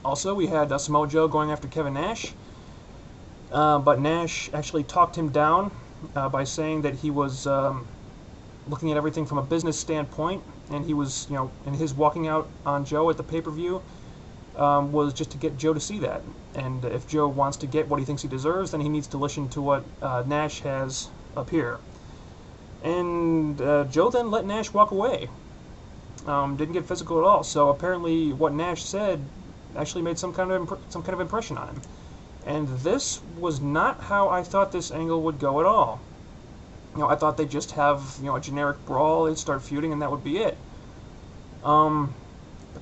Also, we had Samoa Joe going after Kevin Nash, but Nash actually talked him down by saying that he was looking at everything from a business standpoint, and he was, and his walking out on Joe at the pay-per-view was just to get Joe to see that. And if Joe wants to get what he thinks he deserves, then he needs to listen to what Nash has up here. And Joe then let Nash walk away. Didn't get physical at all. So apparently, what Nash said actually made some kind of impression on him. And this was not how I thought this angle would go at all. I thought they'd just have a generic brawl, they'd start feuding, and that would be it. But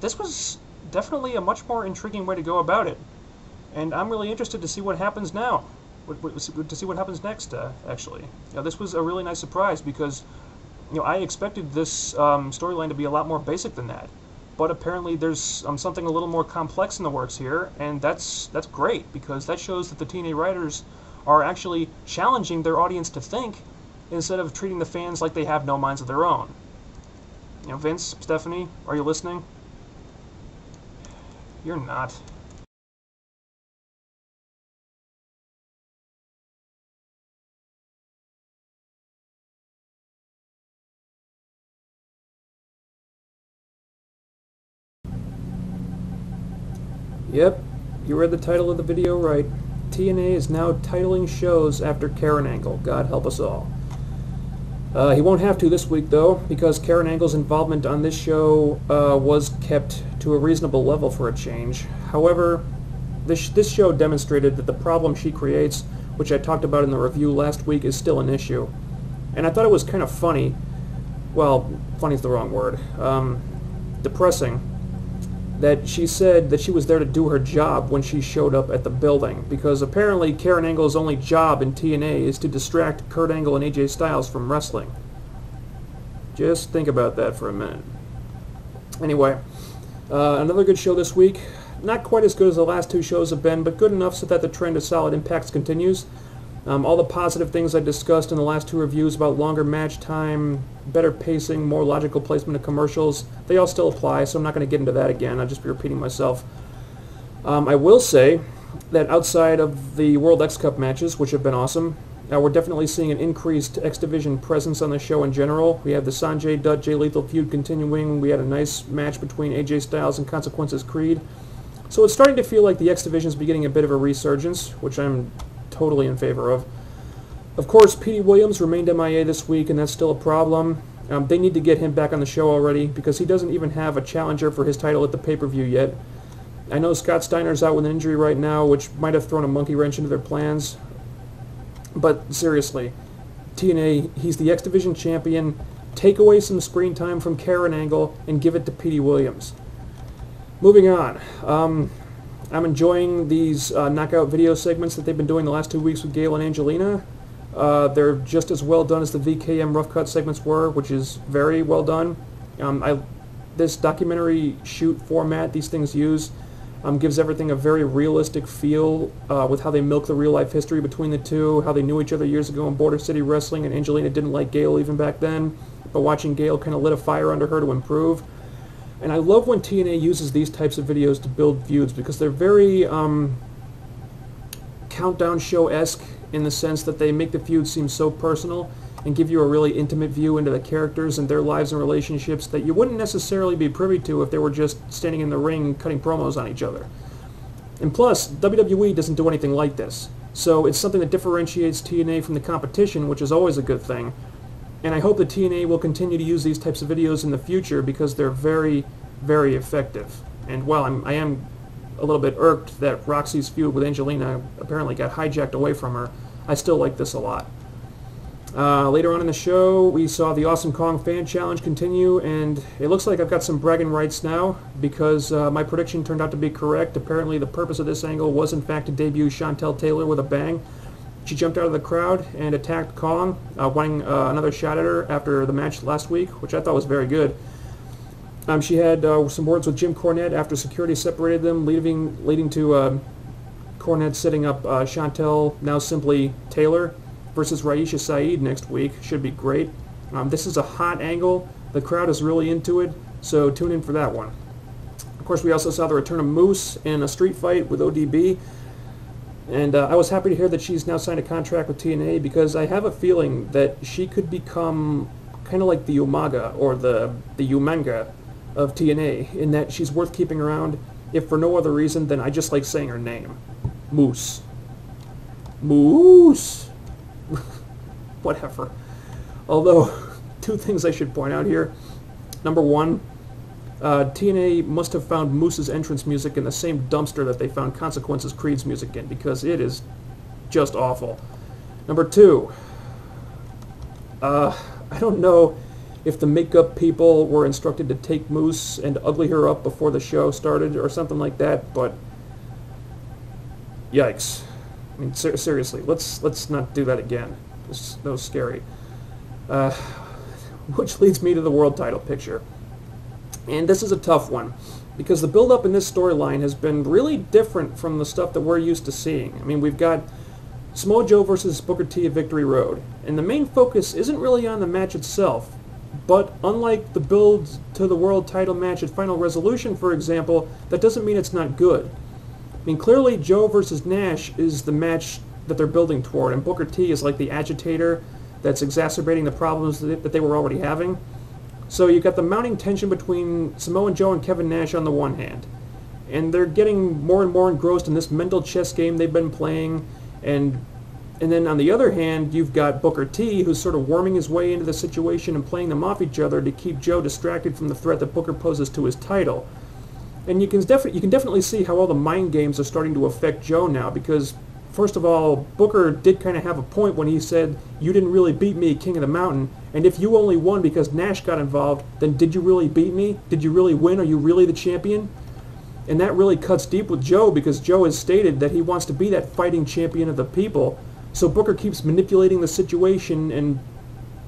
this was definitely a much more intriguing way to go about it, and I'm really interested to see what happens now. To see what happens next. Actually, this was a really nice surprise because I expected this storyline to be a lot more basic than that, but apparently there's something a little more complex in the works here, and that's great because that shows that the TNA writers are actually challenging their audience to think instead of treating the fans like they have no minds of their own. Vince, Stephanie, are you listening? You're not. Yep, you read the title of the video right. TNA is now titling shows after Karen Angle. God help us all. He won't have to this week, though, because Karen Angle's involvement on this show was kept to a reasonable level for a change. However, this show demonstrated that the problem she creates, which I talked about in the review last week, is still an issue. And I thought it was kind of funny. Well, funny is the wrong word. Depressing. That she said that she was there to do her job when she showed up at the building, because apparently Karen Angle's only job in TNA is to distract Kurt Angle and AJ Styles from wrestling. Just think about that for a minute. Anyway, another good show this week. Not quite as good as the last two shows have been, but good enough so that the trend of solid impacts continues. All the positive things I discussed in the last two reviews about longer match time, better pacing, more logical placement of commercials, they all still apply, so I'm not going to get into that again. I'll just be repeating myself. I will say that outside of the World X Cup matches, which have been awesome, we're definitely seeing an increased X Division presence on the show in general. We have the Sanjay Dutt Jay Lethal feud continuing. We had a nice match between AJ Styles and Consequences Creed. So it's starting to feel like the X Division is beginning a bit of a resurgence, which I'm totally in favor of. Of course, Petey Williams remained MIA this week, and that's still a problem. They need to get him back on the show already, because he doesn't even have a challenger for his title at the pay-per-view yet. I know Scott Steiner's out with an injury right now, which might have thrown a monkey wrench into their plans. But seriously, TNA, he's the X Division champion. Take away some screen time from Karen Angle and give it to Petey Williams. Moving on. I'm enjoying these knockout video segments that they've been doing the last 2 weeks with Gail and Angelina. They're just as well done as the VKM rough cut segments were, which is very well done. This documentary shoot format these things use gives everything a very realistic feel with how they milk the real life history between the two, how they knew each other years ago in Border City Wrestling, and Angelina didn't like Gail even back then, but watching Gail kind of lit a fire under her to improve. And I love when TNA uses these types of videos to build feuds, because they're very countdown show-esque in the sense that they make the feud seem so personal and give you a really intimate view into the characters and their lives and relationships that you wouldn't necessarily be privy to if they were just standing in the ring cutting promos on each other. And plus, WWE doesn't do anything like this, so it's something that differentiates TNA from the competition, which is always a good thing. And I hope that TNA will continue to use these types of videos in the future, because they're very, very effective. And while I am a little bit irked that Roxy's feud with Angelina apparently got hijacked away from her, I still like this a lot. Later on in the show, we saw the Awesome Kong Fan Challenge continue, and it looks like I've got some bragging rights now, because my prediction turned out to be correct. Apparently the purpose of this angle was in fact to debut Chantel Taylor with a bang. She jumped out of the crowd and attacked Kong, wanting another shot at her after the match last week, which I thought was very good. She had some words with Jim Cornette after security separated them, leading to Cornette setting up Chantel, now simply Taylor, versus Raisha Saeed next week. Should be great. This is a hot angle. The crowd is really into it, so tune in for that one. Of course, we also saw the return of Moose in a street fight with ODB. And I was happy to hear that she's now signed a contract with TNA, because I have a feeling that she could become kind of like the Umaga or the Umenga of TNA, in that she's worth keeping around, if for no other reason than I just like saying her name. Moose. Moose! Whatever. Although, two things I should point out here. Number one, TNA must have found Moose's entrance music in the same dumpster that they found Consequences Creed's music in, because it is just awful. Number two, I don't know if the makeup people were instructed to take Moose and ugly her up before the show started or something like that, but yikes. I mean, seriously, let's not do that again. That was scary. Which leads me to the world title picture. And this is a tough one, because the build-up in this storyline has been really different from the stuff that we're used to seeing. I mean, we've got Samoa Joe versus Booker T at Victory Road, and the main focus isn't really on the match itself, but unlike the build to the world title match at Final Resolution, for example, that doesn't mean it's not good. I mean, clearly Joe versus Nash is the match that they're building toward, and Booker T is like the agitator that's exacerbating the problems that they were already having. So you've got the mounting tension between Samoa Joe and Kevin Nash on the one hand, and they're getting more and more engrossed in this mental chess game they've been playing, and then on the other hand, you've got Booker T, who's sort of worming his way into the situation and playing them off each other to keep Joe distracted from the threat that Booker poses to his title. And you can definitely see how all the mind games are starting to affect Joe now, because first of all, Booker did kind of have a point when he said, "You didn't really beat me, King of the Mountain, and if you only won because Nash got involved, then did you really beat me? Did you really win? Are you really the champion?" And that really cuts deep with Joe, because Joe has stated that he wants to be that fighting champion of the people. So Booker keeps manipulating the situation and,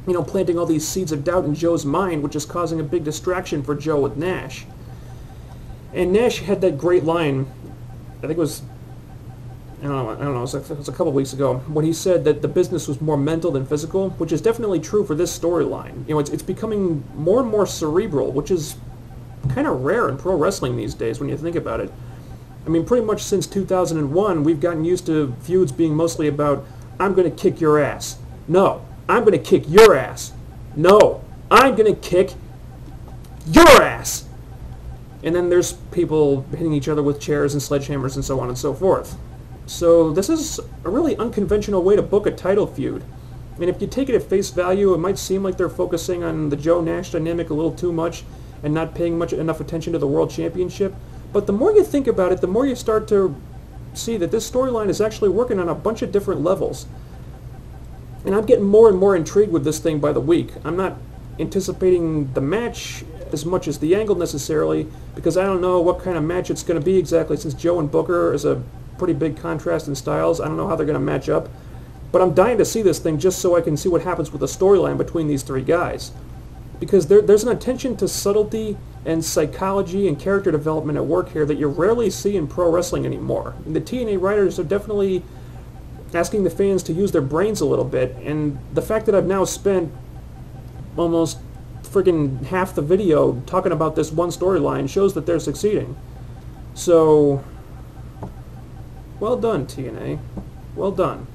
you know, planting all these seeds of doubt in Joe's mind, which is causing a big distraction for Joe with Nash. And Nash had that great line, I think it was, I don't know, it was a couple weeks ago, when he said that the business was more mental than physical, which is definitely true for this storyline. You know, it's becoming more and more cerebral, which is kind of rare in pro wrestling these days when you think about it. I mean, pretty much since 2001, we've gotten used to feuds being mostly about, I'm going to kick your ass. No, I'm going to kick your ass. No, I'm going to kick your ass. And then there's people hitting each other with chairs and sledgehammers and so on and so forth. So this is a really unconventional way to book a title feud. And if you take it at face value, it might seem like they're focusing on the Joe Nash dynamic a little too much and not paying enough attention to the World Championship. But the more you think about it, the more you start to see that this storyline is actually working on a bunch of different levels. And I'm getting more and more intrigued with this thing by the week. I'm not anticipating the match as much as the angle necessarily, because I don't know what kind of match it's going to be exactly, since Joe and Booker is a pretty big contrast in styles. I don't know how they're going to match up. But I'm dying to see this thing just so I can see what happens with the storyline between these three guys. Because there's an attention to subtlety and psychology and character development at work here that you rarely see in pro wrestling anymore. And the TNA writers are definitely asking the fans to use their brains a little bit, and the fact that I've now spent almost friggin' half the video talking about this one storyline shows that they're succeeding. So, well done, TNA. Well done.